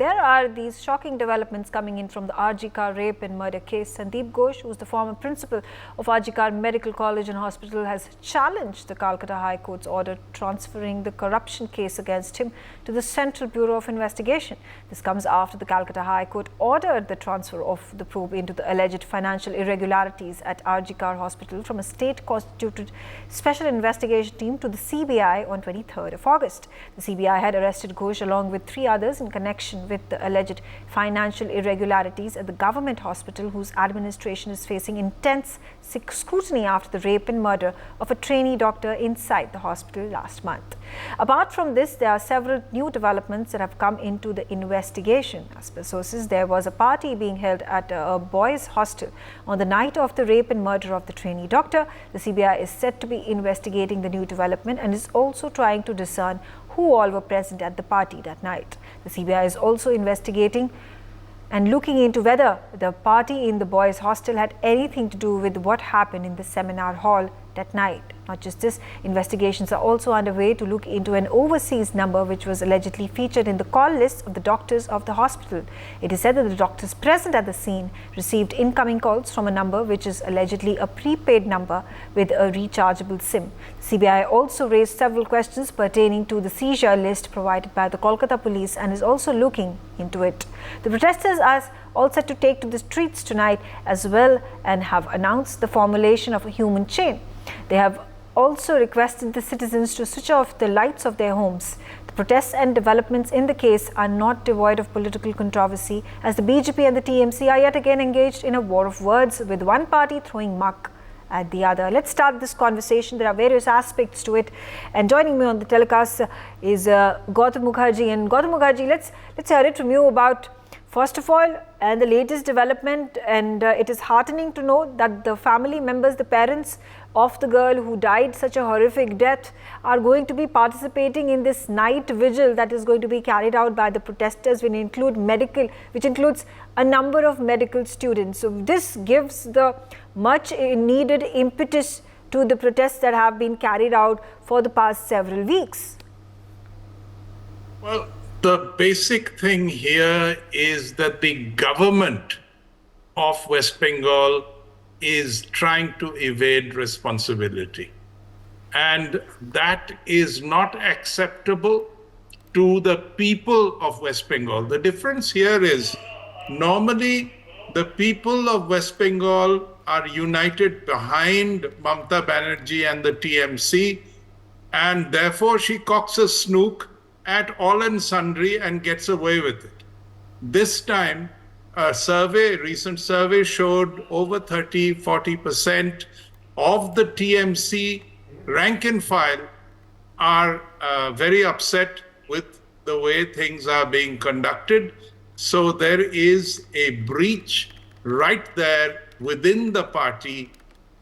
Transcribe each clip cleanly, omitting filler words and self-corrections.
there are these shocking developments coming in from the RG Kar rape and murder case. Sandip Ghosh, who is the former principal of RG Kar Medical College and Hospital, has challenged the Calcutta High Court's order transferring the corruption case against him to the Central Bureau of Investigation. This comes after the Calcutta High Court ordered the transfer of the probe into the alleged financial irregularities at RG Kar Hospital from a state-constituted special investigation team to the CBI on 23rd of August. The CBI had arrested Ghosh along with 3 others in connection with the alleged financial irregularities at the government hospital, whose administration is facing intense scrutiny after the rape and murder of a trainee doctor inside the hospital last month. Apart from this, there are several new developments that have come into the investigation. As per sources, there was a party being held at a boys' hostel on the night of the rape and murder of the trainee doctor. The CBI is said to be investigating the new development and is also trying to discern who all were present at the party that night. The CBI is also investigating and looking into whether the party in the boys' hostel had anything to do with what happened in the seminar hall that night. Not just this, investigations are also underway to look into an overseas number which was allegedly featured in the call list of the doctors of the hospital. It is said that the doctors present at the scene received incoming calls from a number which is allegedly a prepaid number with a rechargeable SIM. The CBI also raised several questions pertaining to the seizure list provided by the Kolkata police and is also looking into it. The protesters are all set to take to the streets tonight as well and have announced the formulation of a human chain. They have also requested the citizens to switch off the lights of their homes. The protests and developments in the case are not devoid of political controversy, as the BJP and the TMC are yet again engaged in a war of words, with one party throwing muck at the other. Let's start this conversation. There are various aspects to it, and joining me on the telecast is Gautam Mukherjee. And Gautam Mukherjee, let's hear it from you about, first of all, and the latest development. And it is heartening to know that the family members, the parents of the girl who died such a horrific death, are going to be participating in this night vigil that is going to be carried out by the protesters, which includes a number of medical students. So this gives the much needed impetus to the protests that have been carried out for the past several weeks. Well, the basic thing here is that the government of West Bengal is trying to evade responsibility. And that is not acceptable to the people of West Bengal. The difference here is, normally the people of West Bengal are united behind Mamata Banerjee and the TMC, and therefore she cocks a snook at all and sundry and gets away with it. This time, a recent survey showed over 30-40% of the TMC rank and file are very upset with the way things are being conducted. So there is a breach right there within the party,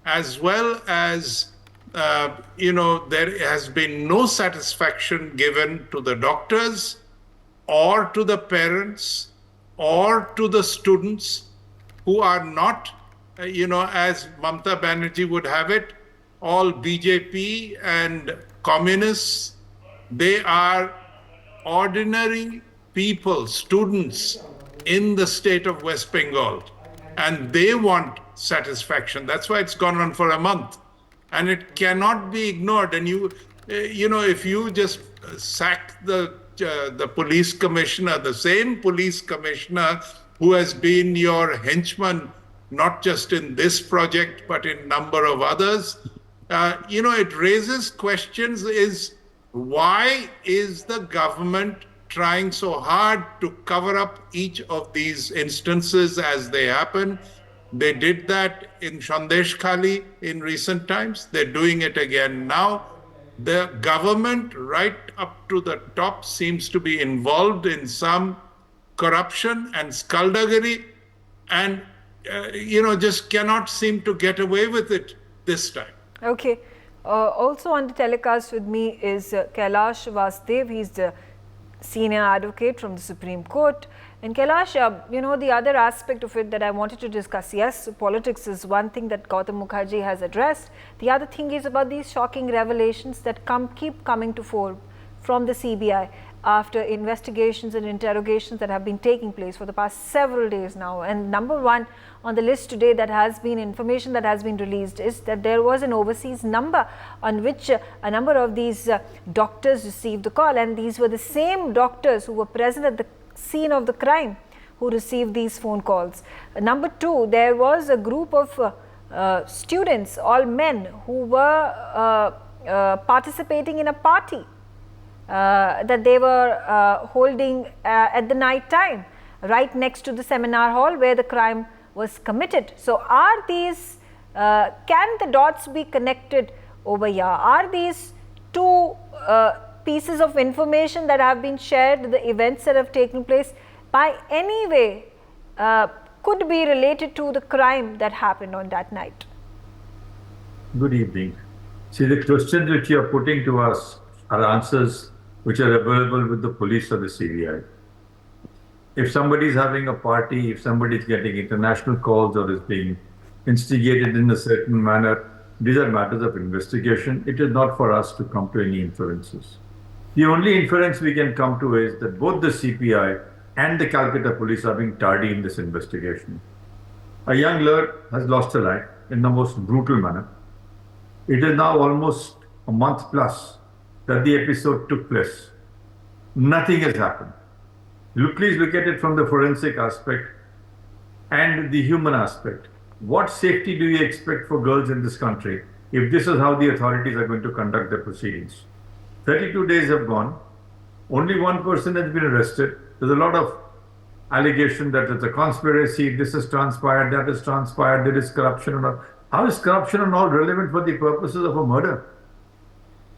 as well as there has been no satisfaction given to the doctors or to the parents or to the students, who are not, as Mamata Banerjee would have it, all BJP and communists. They are ordinary people, students in the state of West Bengal, and they want satisfaction. That's why it's gone on for a month, and it cannot be ignored. And if you just sack the police commissioner, the same police commissioner who has been your henchman, not just in this project, but in number of others, it raises questions: is why is the government trying so hard to cover up each of these instances as they happen? They did that in Sandesh Khali in recent times. They're doing it again now. The government right up to the top seems to be involved in some corruption and skullduggery, and just cannot seem to get away with it this time. Okay. Also on the telecast with me is Kailash Vasudev. He's the senior advocate from the Supreme Court. And Kailash, the other aspect of it that I wanted to discuss, yes, politics is one thing that Gautam Mukherjee has addressed. The other thing is about these shocking revelations that keep coming to fore from the CBI. after investigations and interrogations that have been taking place for the past several days now. And number one on the list today that has been information that has been released is that there was an overseas number on which a number of these doctors received the call, and these were the same doctors who were present at the scene of the crime who received these phone calls. Number two, there was a group of students, all men, who were participating in a party that they were holding at the night time, right next to the seminar hall where the crime was committed. So are these, can the dots be connected over here? Are these two pieces of information that have been shared, the events that have taken place, by any way could be related to the crime that happened on that night? Good evening. See, the questions which you are putting to us are answers which are available with the police or the CBI. If somebody is having a party, if somebody is getting international calls or is being instigated in a certain manner, these are matters of investigation. It is not for us to come to any inferences. The only inference we can come to is that both the CPI and the Calcutta police are being tardy in this investigation. A young girl has lost her life in the most brutal manner. It is now almost a month plus that the episode took place. Nothing has happened. Please look at it from the forensic aspect and the human aspect. What safety do you expect for girls in this country if this is how the authorities are going to conduct their proceedings? 32 days have gone. Only one person has been arrested. There's a lot of allegation that it's a conspiracy, this has transpired, that has transpired, there is corruption and all. How is corruption and all relevant for the purposes of a murder?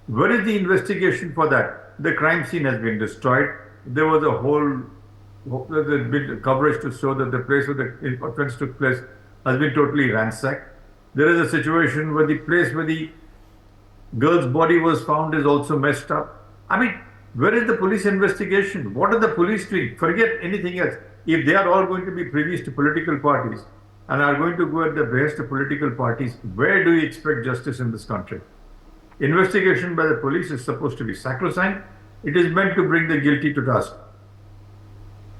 Where is the investigation for that? The crime scene has been destroyed. There was a whole coverage to show that the place where the offense took place has been totally ransacked. There is a situation where the place where the girl's body was found is also messed up. I mean, where is the police investigation? What are the police doing? Forget anything else. If they are all going to be privy to political parties and are going to go at the behest of political parties, where do you expect justice in this country? Investigation by the police is supposed to be sacrosanct. It is meant to bring the guilty to task.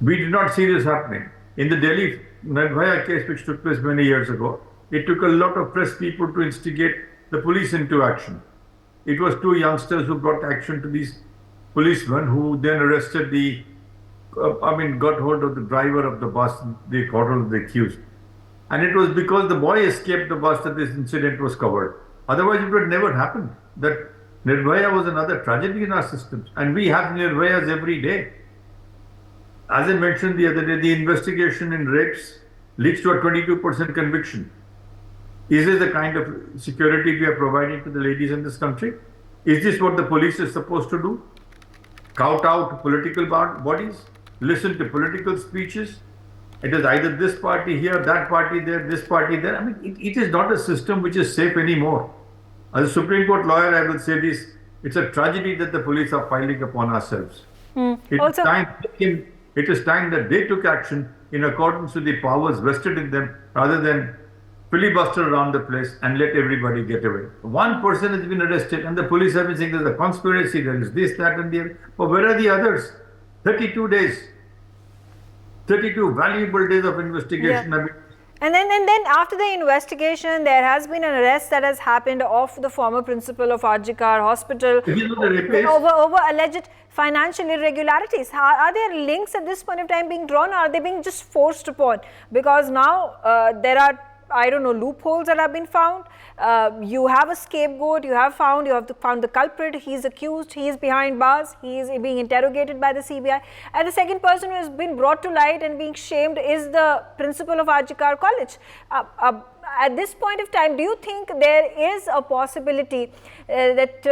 We did not see this happening. In the Delhi Nirbhaya case, which took place many years ago, it took a lot of press people to instigate the police into action. It was two youngsters who brought action to these policemen who then arrested got hold of the driver of the bus, they got hold of the accused. And it was because the boy escaped the bus that this incident was covered. Otherwise, it would never happen. That Nirbhaya was another tragedy in our systems. And we have Nirbhayas every day. As I mentioned the other day, the investigation in rapes leads to a 22% conviction. Is this the kind of security we are providing to the ladies in this country? Is this what the police is supposed to do? Kowtow to political bodies? Listen to political speeches? It is either this party here, that party there, this party there. I mean, it is not a system which is safe anymore. As a Supreme Court lawyer, I will say this. It's a tragedy that the police are piling upon ourselves. It is time that they took action in accordance with the powers vested in them rather than filibuster around the place and let everybody get away. One person has been arrested and the police have been saying there's a conspiracy, there is this, that and the other. But where are the others? 32 days. 32 valuable days of investigation. Yeah. And then after the investigation, there has been an arrest that has happened of the former principal of RGK Hospital over alleged financial irregularities. Are there links at this point of time being drawn, or are they being just forced upon? Because now there are, I don't know, loopholes that have been found. You have a scapegoat, you have found the culprit, he's accused, he's behind bars, he's being interrogated by the CBI. And the second person who has been brought to light and being shamed is the principal of RGK College. At this point of time, do you think there is a possibility that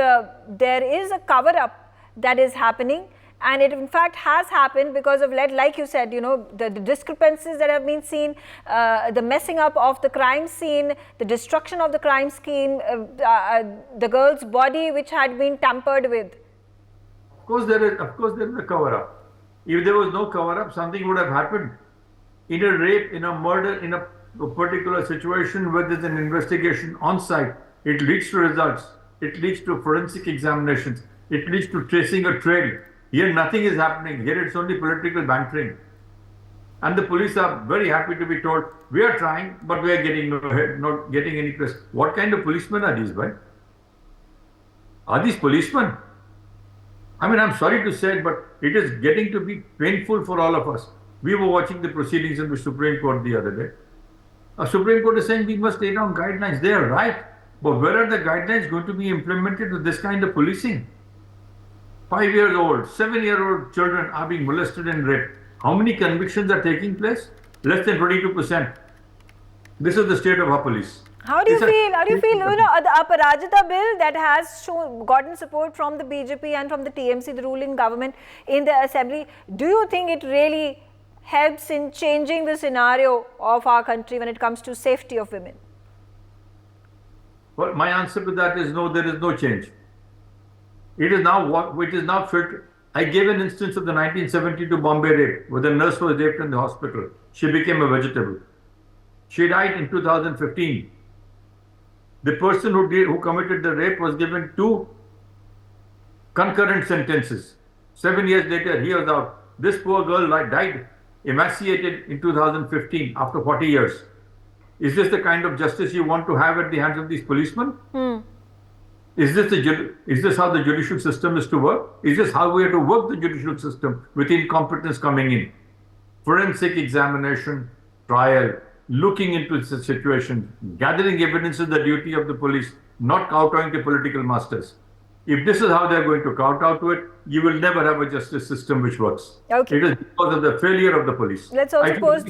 there is a cover-up that is happening? And it in fact has happened because of, like you said, you know, the discrepancies that have been seen, the messing up of the crime scene, the destruction of the crime scene, the girl's body which had been tampered with. Of course there is a cover-up. If there was no cover-up, something would have happened. In a rape, in a murder, in a particular situation where there's an investigation on site, it leads to results. It leads to forensic examinations. It leads to tracing a trail. Here nothing is happening. Here it's only political bantering. And the police are very happy to be told, we are trying, but we are getting not getting any press. What kind of policemen are these, right? Are these policemen? I mean, I'm sorry to say it, but it is getting to be painful for all of us. We were watching the proceedings in the Supreme Court the other day. The Supreme Court is saying we must lay down guidelines. They are right. But where are the guidelines going to be implemented with this kind of policing? 5 years old, 7-year-old children are being molested and raped. How many convictions are taking place? Less than 22%. This is the state of our police. How do you feel? How do you feel? You know, the Aparajita bill that has gotten support from the BJP and from the TMC, the ruling government in the assembly. Do you think it really helps in changing the scenario of our country when it comes to safety of women? Well, my answer to that is no. There is no change. It is now filtered. I gave an instance of the 1972 Bombay rape, where the nurse was raped in the hospital. She became a vegetable. She died in 2015. The person who committed the rape was given 2 concurrent sentences. 7 years later, he was out. This poor girl died emaciated in 2015 after 40 years. Is this the kind of justice you want to have at the hands of these policemen? Is this how the judicial system is to work? Is this how we are to work the judicial system with incompetence coming in? Forensic examination, trial, looking into the situation, gathering evidence is the duty of the police, not kowtowing to political masters. If this is how they are going to kowtow to it, you will never have a justice system which works. Okay. It is because of the failure of the police. Let's pose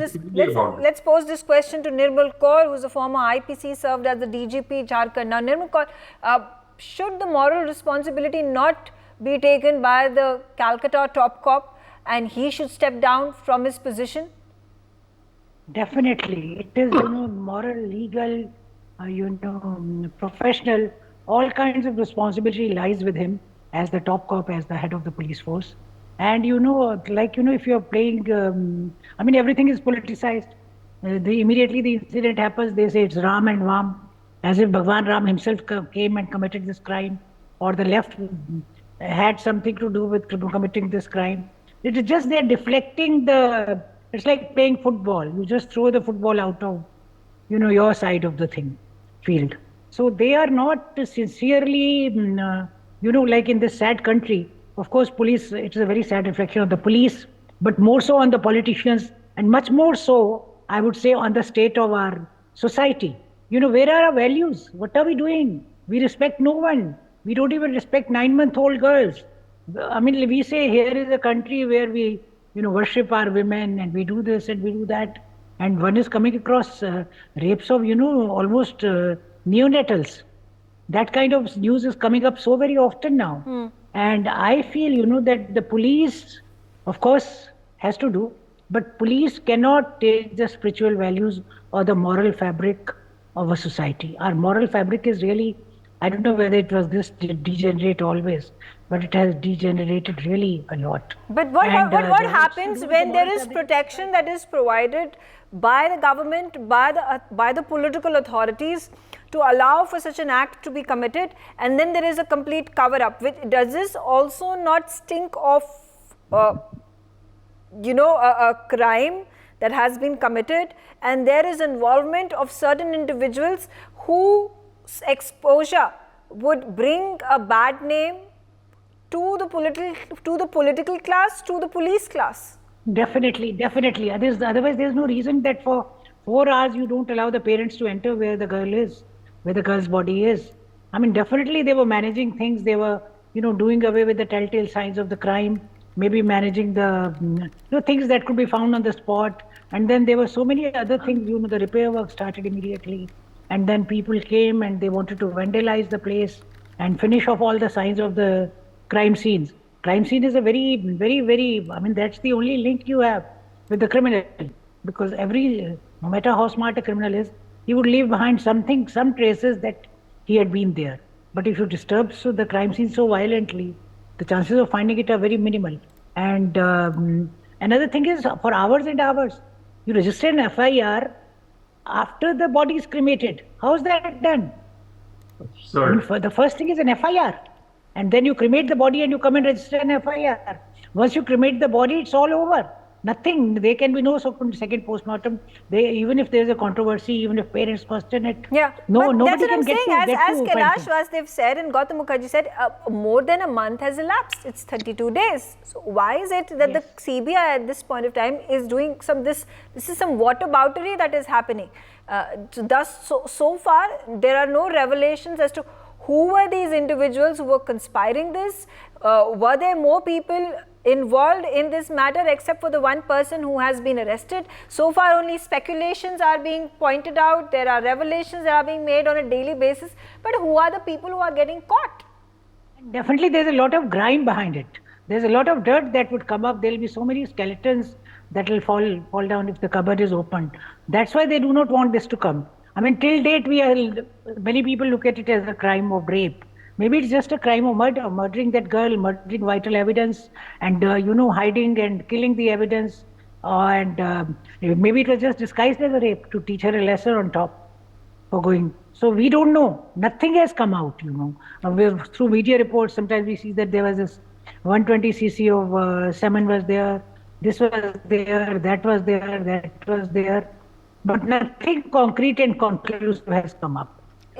this question to Nirmal Kaur, who is a former IPC, served as the DGP Jharkhand. Now, Nirmal Kaur, should the moral responsibility not be taken by the Calcutta top cop and he should step down from his position? Definitely. It is, moral, legal, professional, all kinds of responsibility lies with him as the top cop, as the head of the police force. And, if you're playing, everything is politicized. Immediately the incident happens, they say it's Ram and Vam, as if Bhagwan Ram himself came and committed this crime, or the left had something to do with committing this crime. It is just they're deflecting it's like playing football. You just throw the football out of, your side of the field. So they are not sincerely, like in this sad country. Of course, police, it is a very sad reflection of the police, but more so on the politicians, and much more so, I would say, on the state of our society. Where are our values? What are we doing? We respect no one. We don't even respect 9-month-old girls. We say here is a country where we, worship our women, and we do this and we do that. And one is coming across rapes of, almost neonatals. That kind of news is coming up so very often now. And I feel, that the police, of course, has to do, but police cannot take the spiritual values or the moral fabric of a society. Our moral fabric is really, I don't know whether it was this degenerate always, but it has degenerated really a lot. But what happens when there is protection that is provided by the government, by the political authorities to allow for such an act to be committed, and then there is a complete cover-up? Does this also not stink of, a crime that has been committed, and there is involvement of certain individuals whose exposure would bring a bad name to the political class, to the police class? Definitely. Otherwise, there's no reason that for 4 hours you don't allow the parents to enter where the girl is, where the girl's body is. Definitely they were managing things. They were, doing away with the telltale signs of the crime, maybe managing the things that could be found on the spot. And then there were so many other things, the repair work started immediately. And then people came and they wanted to vandalize the place and finish off all the signs of the crime scenes. Crime scene is a very, very, very, that's the only link you have with the criminal. Because no matter how smart a criminal is, he would leave behind some traces that he had been there. But if you disturb the crime scene so violently, the chances of finding it are very minimal. And another thing is, for hours and hours, you register an FIR after the body is cremated. How is that done? Sorry. The first thing is an FIR. And then you cremate the body and you come and register an FIR. Once you cremate the body, it's all over. Nothing. There can be no second postmortem. Even if there is a controversy, even if parents question it, yeah, no, but nobody that's what can I'm saying. get As to Kailash Vastav said and Gautam Mukherjee said, more than a month has elapsed. It's 32 days. So why is it that the CBI at this point of time is doing this is some whataboutery that is happening? So far, there are no revelations as to who were these individuals who were conspiring this. Were there more people involved in this matter except for the one person who has been arrested? So far only speculations are being pointed out, there are revelations that are being made on a daily basis, but who are the people who are getting caught? Definitely there's a lot of grime behind it. There's a lot of dirt that would come up. There will be so many skeletons that will fall down if the cupboard is opened. That's why they do not want this to come. I mean, till date, many people look at it as a crime of rape. Maybe it's just a crime of murder, murdering that girl, murdering vital evidence, and hiding and killing the evidence, maybe it was just disguised as a rape to teach her a lesson on top for going. So we don't know. Nothing has come out. Through media reports, sometimes we see that there was this 120 cc of semen was there. This was there. That was there. That was there. But nothing concrete and conclusive has come up.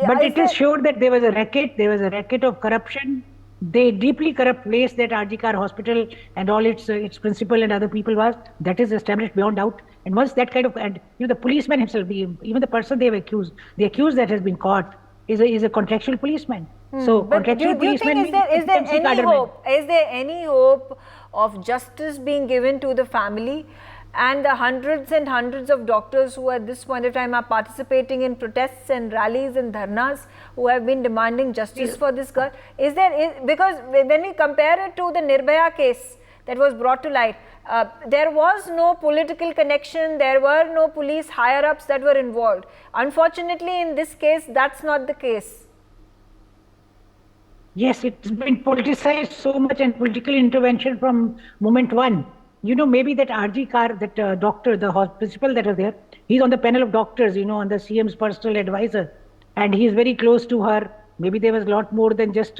But it is sure that there was a racket of corruption. They deeply corrupt place that RGKR hospital and all its principal and other people was. That is established beyond doubt. And once that kind of, the policeman himself, even the person they have accused, the accused that has been caught is a contractual policeman. So but contractual do you policeman think is there any hope? Is there any hope of justice being given to the family? And the hundreds and hundreds of doctors who at this point of time are participating in protests and rallies and dharnas, who have been demanding justice for this girl, because when we compare it to the Nirbhaya case that was brought to light, there was no political connection, there were no police higher-ups that were involved. Unfortunately, in this case, that's not the case. Yes, it's been politicized so much, and political intervention from moment one. Maybe that RGKR, that doctor, the principal that was there, he's on the panel of doctors, on the CM's personal advisor, and he's very close to her. Maybe there was a lot more than just,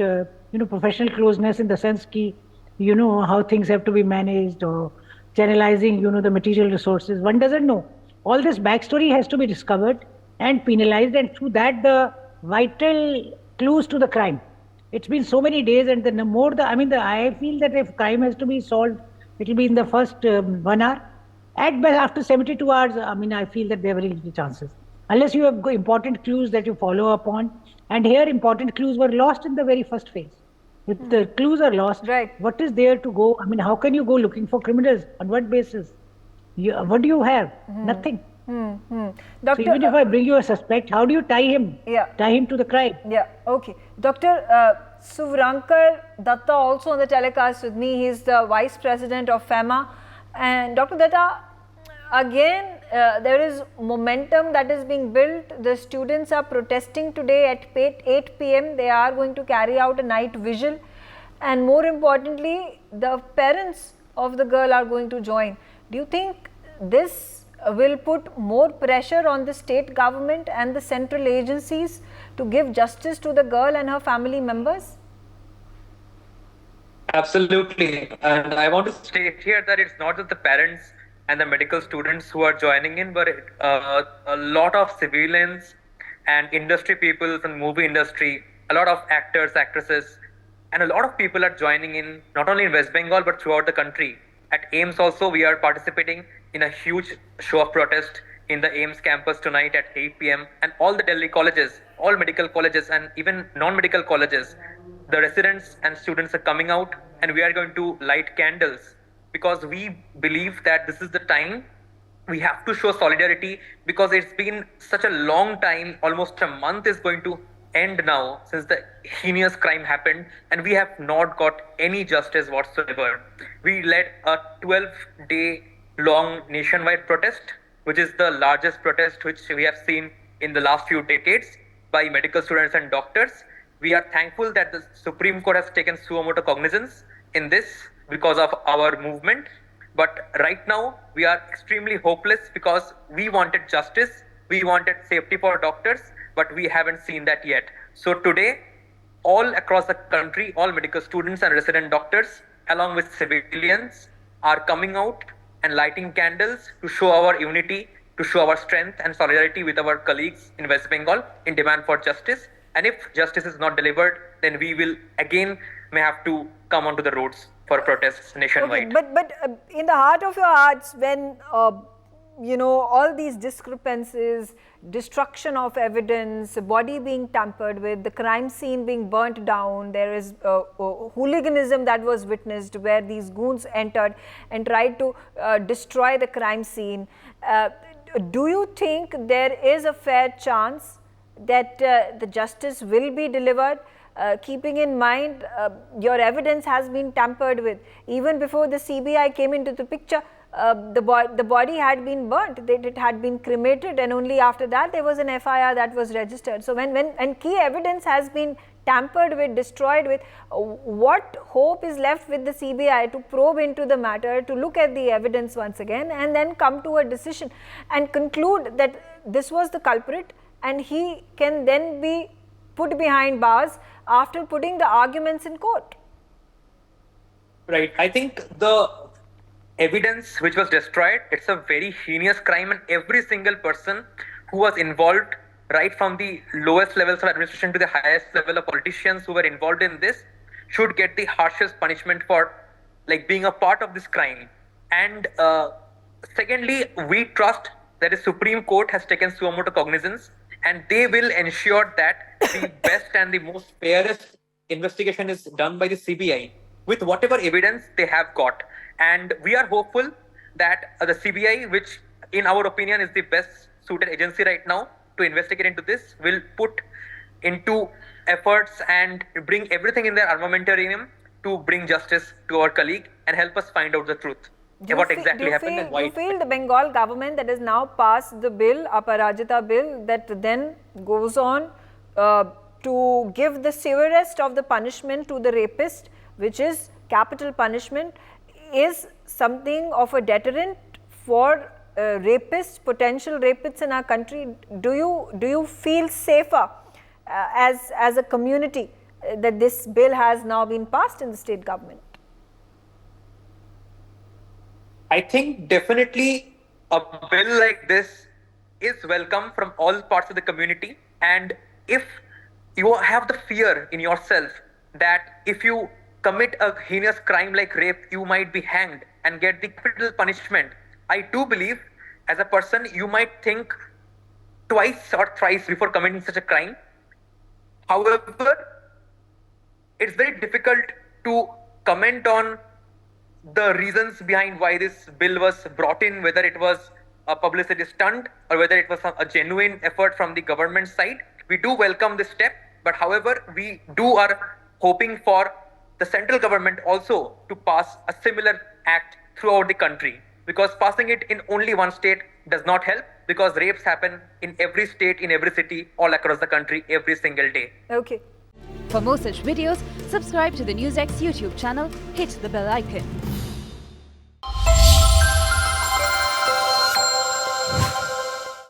professional closeness in the sense how things have to be managed, or channelizing, the material resources. One doesn't know. All this backstory has to be discovered and penalized, and through that, the vital clues to the crime. It's been so many days, and I feel that if crime has to be solved, it will be in the first 1 hour. At best, after 72 hours, I feel that there are very little chances. Unless you have important clues that you follow up on. And here, important clues were lost in the very first phase. If the clues are lost, what is there to go? How can you go looking for criminals? On what basis? What do you have? Nothing. Doctor, so even if I bring you a suspect, how do you tie him? Tie him to the crime. Yeah, okay. Dr. Suvrankar Datta also on the telecast with me. He's the Vice President of FEMA. And Dr. Datta, again, there is momentum that is being built. The students are protesting today at 8 p.m. They are going to carry out a night vigil. And more importantly, the parents of the girl are going to join. Do you think this will put more pressure on the state government and the central agencies to give justice to the girl and her family members? Absolutely. And I want to state here that it's not just the parents and the medical students who are joining in, but a lot of civilians and industry people and movie industry, a lot of actors, actresses, and a lot of people are joining in, not only in West Bengal, but throughout the country. At AIIMS also, we are participating in a huge show of protest in the AIIMS campus tonight at 8 p.m. And all the Delhi colleges, all medical colleges and even non-medical colleges, the residents and students are coming out, and we are going to light candles because we believe that this is the time we have to show solidarity, because it's been such a long time, almost a month is going to end now since the heinous crime happened, and we have not got any justice whatsoever. We led a 12-day long nationwide protest, which is the largest protest which we have seen in the last few decades by medical students and doctors. We are thankful that the Supreme Court has taken suo motu cognizance in this because of our movement. But right now, we are extremely hopeless because we wanted justice, we wanted safety for doctors, but we haven't seen that yet. So today, all across the country, all medical students and resident doctors along with civilians, are coming out and lighting candles to show our unity, to show our strength and solidarity with our colleagues in West Bengal in demand for justice. And if justice is not delivered, then we will again may have to come onto the roads for protests nationwide. Okay, but in the heart of your hearts, when all these discrepancies, destruction of evidence, body being tampered with, the crime scene being burnt down, there is hooliganism that was witnessed where these goons entered and tried to destroy the crime scene. Do you think there is a fair chance that the justice will be delivered? Keeping in mind your evidence has been tampered with. Even before the CBI came into the picture, the body had been burnt, it had been cremated, and only after that there was an FIR that was registered. So when key evidence has been tampered with, destroyed with, what hope is left with the CBI to probe into the matter, to look at the evidence once again and then come to a decision and conclude that this was the culprit and he can then be put behind bars after putting the arguments in court? Right. I think the evidence which was destroyed, it's a very heinous crime, and every single person who was involved, right from the lowest levels of administration to the highest level of politicians who were involved in this, should get the harshest punishment for being a part of this crime. And secondly, we trust that the Supreme Court has taken suo motu cognizance, and they will ensure that the best and the most fairest investigation is done by the CBI with whatever evidence they have got. And we are hopeful that the CBI, which in our opinion is the best suited agency right now to investigate into this, will put into efforts and bring everything in their armamentarium to bring justice to our colleague and help us find out the truth. What exactly happened and why. You feel the Bengal government that has now passed the bill, Aparajita bill, that then goes on to give the severest of the punishment to the rapist, which is capital punishment, is something of a deterrent for rapists, potential rapists in our country? Do you feel safer as a community that this bill has now been passed in the state government? I think definitely a bill like this is welcome from all parts of the community. And if you have the fear in yourself that if you commit a heinous crime like rape, you might be hanged and get the capital punishment, I do believe as a person you might think twice or thrice before committing such a crime. However, it's very difficult to comment on the reasons behind why this bill was brought in, whether it was a publicity stunt or whether it was a genuine effort from the government side. We do welcome this step, but however, we are hoping for the central government also to pass a similar act throughout the country, because passing it in only one state does not help, because rapes happen in every state, in every city, all across the country, every single day. Okay. For more such videos, subscribe to the NewsX YouTube channel, hit the bell icon.